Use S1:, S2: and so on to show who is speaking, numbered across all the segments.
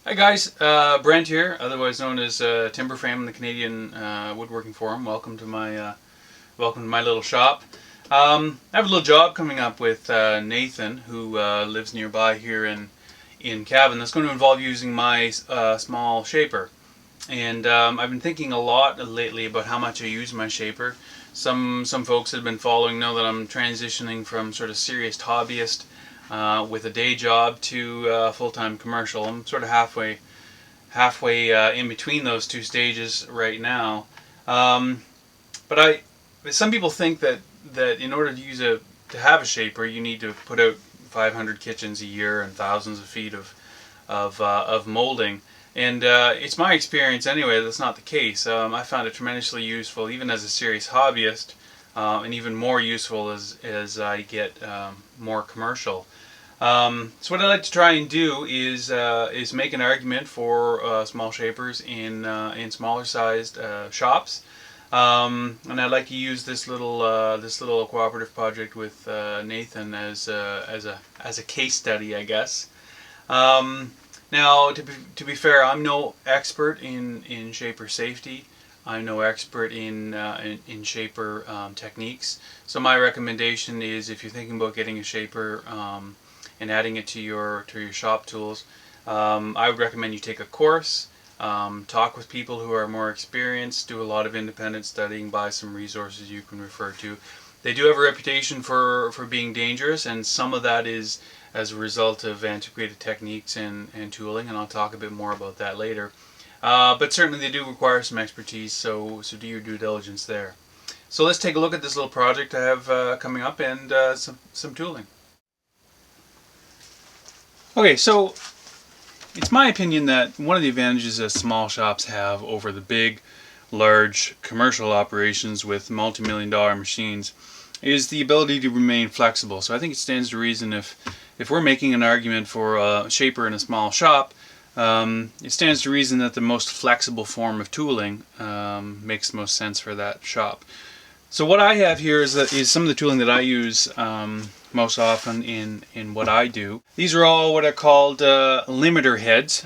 S1: Hi guys, Brent here, otherwise known as Timber Frame, the Canadian Woodworking Forum. Welcome to my little shop. I have a little job coming up with Nathan, who lives nearby here in Cavan. That's going to involve using my small shaper, and I've been thinking a lot lately about how much I use my shaper. Some folks that have been following know that I'm transitioning from sort of serious hobbyist with a day job to full-time commercial. I'm sort of halfway in between those two stages right now. But some people think that in order to have a shaper, you need to put out 500 kitchens a year and thousands of feet of molding. And it's my experience anyway that's not the case. I found it tremendously useful even as a serious hobbyist, and even more useful as I get more commercial. So what I like to try and do is make an argument for small shapers in smaller sized shops, and I'd like to use this little cooperative project with Nathan as a case study, I guess. Now, to be fair, I'm no expert in shaper safety. I'm no expert in shaper techniques. So my recommendation is, if you're thinking about getting a shaper and adding it to your shop tools, I would recommend you take a course, talk with people who are more experienced, do a lot of independent studying, buy some resources you can refer to. They do have a reputation for being dangerous, and some of that is as a result of antiquated techniques and tooling, and I'll talk a bit more about that later. But certainly they do require some expertise, so do your due diligence there. So let's take a look at this little project I have coming up, and some tooling. Okay, so it's my opinion that one of the advantages that small shops have over the big, large commercial operations with multi-million-dollar machines is the ability to remain flexible. So I think it stands to reason, if we're making an argument for a shaper in a small shop, it stands to reason that the most flexible form of tooling makes the most sense for that shop. So what I have here is some of the tooling that I use most often in what I do. These are all what are called limiter heads.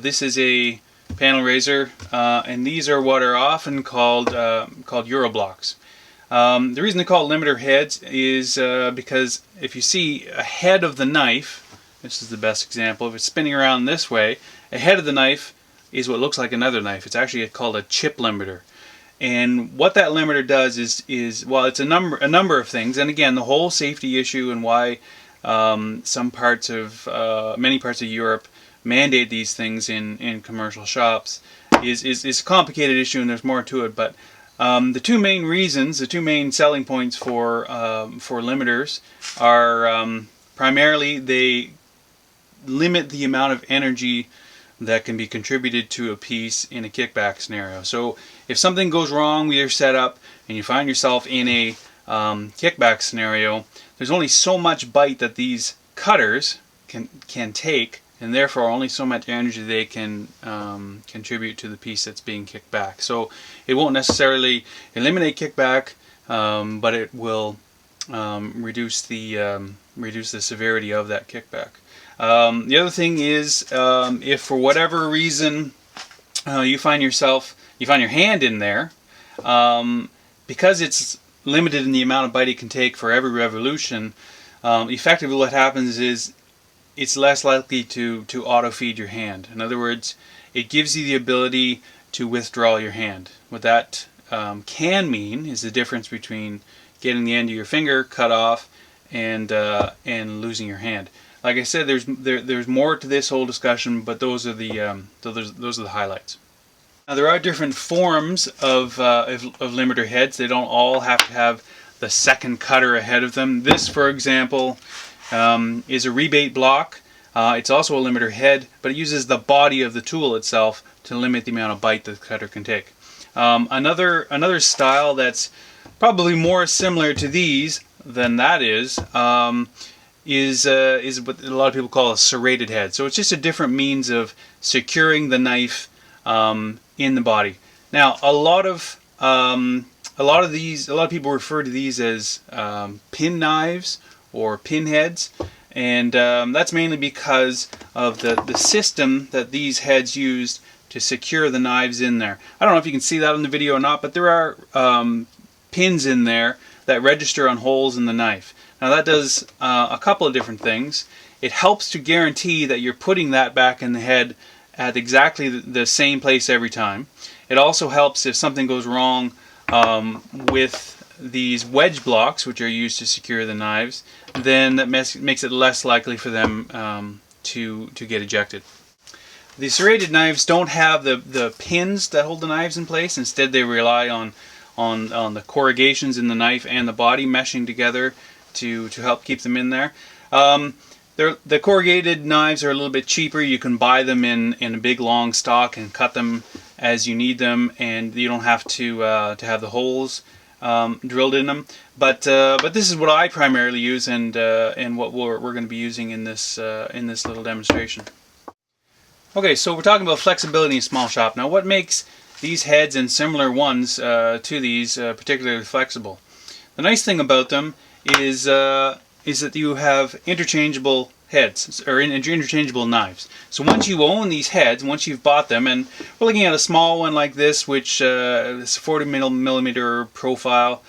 S1: This is a panel razor, and these are what are often called Euro blocks. The reason they call it limiter heads is because if you see a head of the knife, this is the best example, if it's spinning around this way, a head of the knife is what looks like another knife. It's actually called a chip limiter. And what that limiter does is well, it's a number of things. And again, the whole safety issue and why many parts of Europe mandate these things in commercial shops is a complicated issue, and there's more to it. But the two main selling points for limiters are primarily they limit the amount of energy that can be contributed to a piece in a kickback scenario. So if something goes wrong with your setup and you find yourself in a kickback scenario, there's only so much bite that these cutters can take, and therefore only so much energy they can contribute to the piece that's being kicked back. So it won't necessarily eliminate kickback, but it will reduce the severity of that kickback. The other thing is, if for whatever reason you find your hand in there, because it's limited in the amount of bite it can take for every revolution, effectively what happens is it's less likely to auto feed your hand. In other words, it gives you the ability to withdraw your hand. What that can mean is the difference between getting the end of your finger cut off and losing your hand. Like I said, there's more to this whole discussion, but those are the highlights. Now, there are different forms of limiter heads. They don't all have to have the second cutter ahead of them. This, for example, is a rebate block. It's also a limiter head, but it uses the body of the tool itself to limit the amount of bite the cutter can take. Another style that's probably more similar to these than that is what a lot of people call a serrated head. So it's just a different means of securing the knife in the body. Now, a lot of people refer to these as pin knives or pin heads, And that's mainly because of the system that these heads used to secure the knives in there. I don't know if you can see that in the video or not, but there are pins in there that register on holes in the knife. Now that does a couple of different things. It helps to guarantee that you're putting that back in the head at exactly the same place every time. It also helps if something goes wrong with these wedge blocks, which are used to secure the knives, then that makes it less likely for them to get ejected. The serrated knives don't have the pins that hold the knives in place. Instead, they rely on the corrugations in the knife and the body meshing together to help keep them in there. The corrugated knives are a little bit cheaper. You can buy them in a big long stock and cut them as you need them, and you don't have to have the holes drilled in them. But this is what I primarily use, and what we're going to be using in this little demonstration. Okay, so we're talking about flexibility in small shop. Now, what makes these heads and similar ones to these particularly flexible? The nice thing about them is that you have interchangeable heads, or interchangeable knives. So once you own these heads, once you've bought them, and we're looking at a small one like this, which is 40 millimeter profile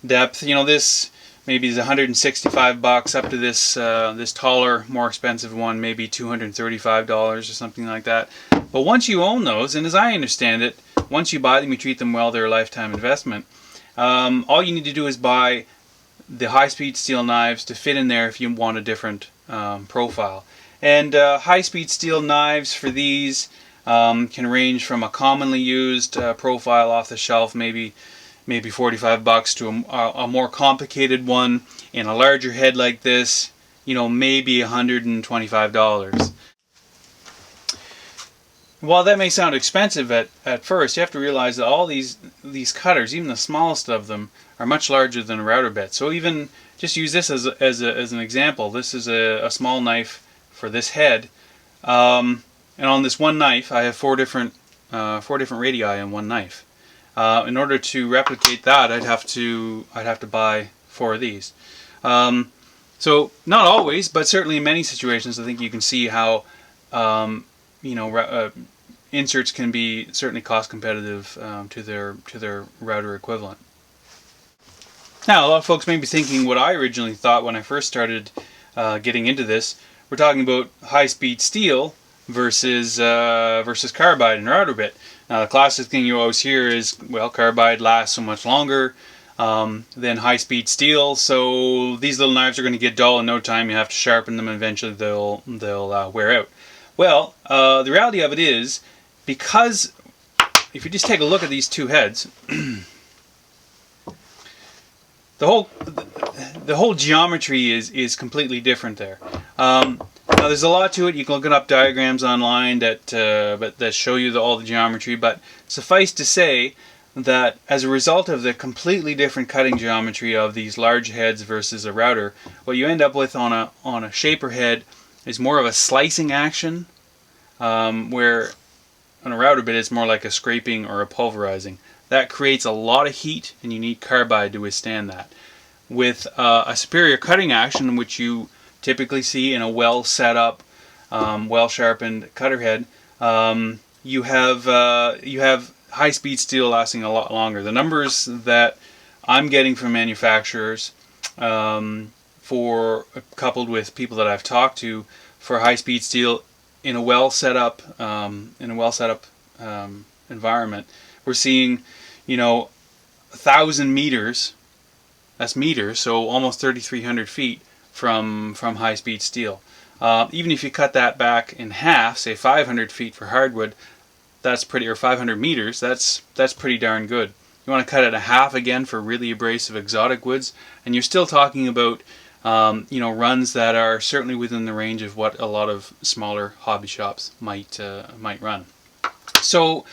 S1: depth. You know, this maybe is $165 up to this this taller, more expensive one, maybe $235 or something like that. But once you own those, and as I understand it, once you buy them, you treat them well. They're a lifetime investment. All you need to do is buy the high-speed steel knives to fit in there if you want a different profile. And high-speed steel knives for these can range from a commonly used profile off the shelf, maybe $45, to a more complicated one in a larger head like this, you know, maybe $125. While that may sound expensive at first, you have to realize that all these cutters, even the smallest of them, are much larger than a router bit. So even just use this as an example. This is a small knife for this head, and on this one knife, I have four different radii in one knife. In order to replicate that, I'd have to buy 4 of these. So not always, but certainly in many situations, I think you can see how you know, inserts can be certainly cost competitive to their router equivalent. Now, a lot of folks may be thinking what I originally thought when I first started getting into this. We're talking about high-speed steel versus carbide and router bit. Now, the classic thing you always hear is, well, carbide lasts so much longer than high-speed steel, so these little knives are going to get dull in no time. You have to sharpen them, and eventually they'll wear out. Well, the reality of it is, because if you just take a look at these two heads, the whole geometry is completely different there. Now there's a lot to it. You can look up diagrams online that show you all the geometry, but suffice to say that as a result of the completely different cutting geometry of these large heads versus a router, what you end up with on a shaper head is more of a slicing action, where on a router bit it's more like a scraping or a pulverizing. That creates a lot of heat, and you need carbide to withstand that. With a superior cutting action, which you typically see in a well set up, well sharpened cutter head, you have high speed steel lasting a lot longer. The numbers that I'm getting from manufacturers, coupled with people that I've talked to, for high speed steel in a well set up environment, we're seeing, you know, 1,000 meters. That's meters, so almost 3,300 feet from high speed steel. Even if you cut that back in half, say 500 feet for hardwood, that's pretty, or 500 meters, that's pretty darn good. You want to cut it in half again for really abrasive exotic woods, and you're still talking about you know, runs that are certainly within the range of what a lot of smaller hobby shops might run. So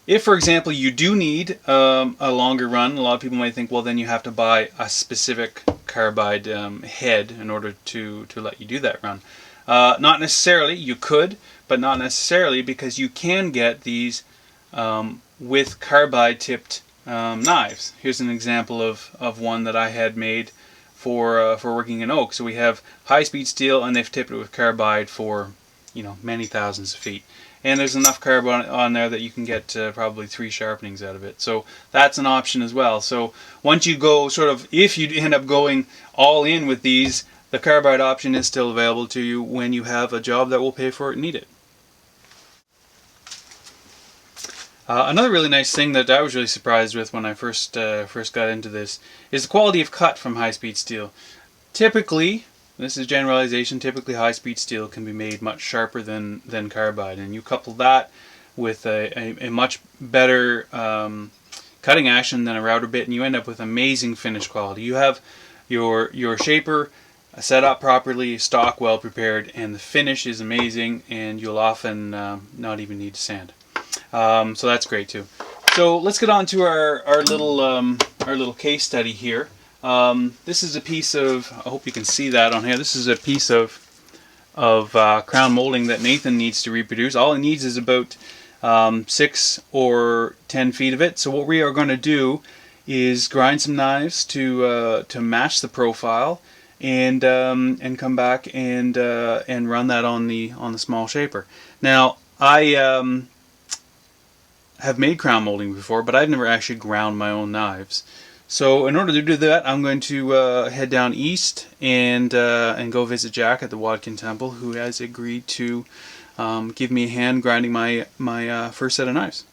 S1: if, for example, you do need a longer run, a lot of people might think, well, then you have to buy a specific carbide head in order to let you do that run. Not necessarily. You could, but not necessarily, because you can get these with carbide tipped knives. Here's an example of one that I had made for working in oak. So we have high-speed steel, and they've tipped it with carbide for, you know, many thousands of feet. And there's enough carbide on there that you can get probably 3 sharpenings out of it. So that's an option as well. So once you go sort of, if you end up going all in with these, the carbide option is still available to you when you have a job that will pay for it and need it. Another really nice thing that I was really surprised with when I first got into this is the quality of cut from high-speed steel. Typically, this is generalization, typically high-speed steel can be made much sharper than carbide, and you couple that with a much better cutting action than a router bit, and you end up with amazing finish quality. You have your shaper set up properly, stock well prepared, and the finish is amazing, and you'll often not even need to sand. So that's great too. So let's get on to our little case study here. This is a piece of, I hope you can see that on here, this is a piece of crown molding that Nathan needs to reproduce. All he needs is about 6 or 10 feet of it. So what we are going to do is grind some knives to match the profile, and come back and run that on the small shaper. Now I have made crown molding before, but I've never actually ground my own knives. So in order to do that, I'm going to head down east and go visit Jack at the Wadkin Temple, who has agreed to give me a hand grinding my first set of knives.